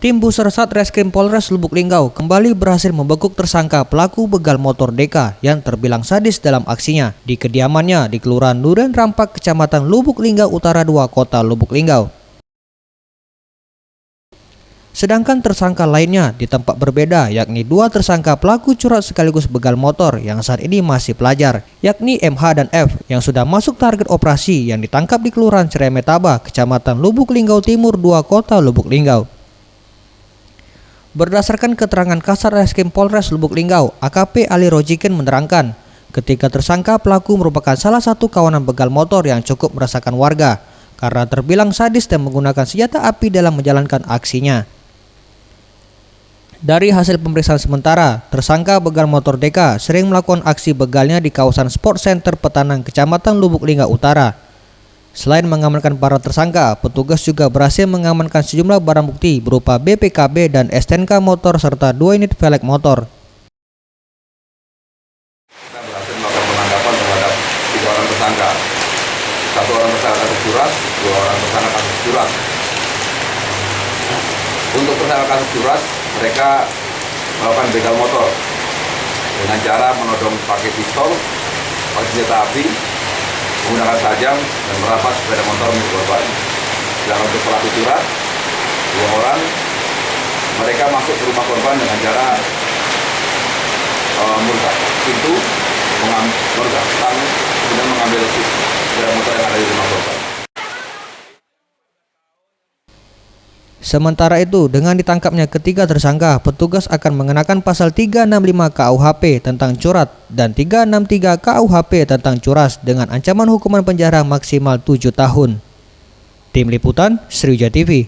Tim Buser Satreskrim Polres Lubuk Linggau kembali berhasil membekuk tersangka pelaku begal motor DK yang terbilang sadis dalam aksinya di kediamannya di Kelurahan Duren Rampak, Kecamatan Lubuk Linggau Utara 2, Kota Lubuk Linggau. Sedangkan tersangka lainnya di tempat berbeda, yakni dua tersangka pelaku curat sekaligus begal motor yang saat ini masih pelajar, yakni MH dan F yang sudah masuk target operasi yang ditangkap di Kelurahan Ceremetaba, Kecamatan Lubuk Linggau Timur 2, Kota Lubuk Linggau. Berdasarkan keterangan Kasat Reskrim Polres Lubuk Linggau, AKP Ali Rojikin menerangkan, ketika tersangka pelaku merupakan salah satu kawanan begal motor yang cukup meresahkan warga karena terbilang sadis dan menggunakan senjata api dalam menjalankan aksinya. Dari hasil pemeriksaan sementara, tersangka begal motor DK sering melakukan aksi begalnya di kawasan Sport Center Petanang, Kecamatan Lubuk Linggau Utara. Selain mengamankan para tersangka, petugas juga berhasil mengamankan sejumlah barang bukti berupa BPKB dan STNK motor serta 2 unit velg motor. Kita berhasil melakukan penangkapan terhadap 3 orang tersangka. 1 orang tersangka kasus curas, 2 orang tersangka kasus curas. Untuk tersangka kasus curas, mereka melakukan begal motor dengan cara menodong pakai pistol, pakai senjata api, menggunakan tajam dan merampas sepeda motor milik korban. Dan untuk pelaku curat, 2 orang, mereka masuk ke rumah korban dengan cara merusak pintu, merusak stang, kemudian mengambil sepeda motor yang ada di rumah korban. Sementara itu, dengan ditangkapnya ketiga tersangka, petugas akan mengenakan pasal 365 KUHP tentang curat dan 363 KUHP tentang curas dengan ancaman hukuman penjara maksimal 7 tahun. Tim Liputan Sriwijaya TV.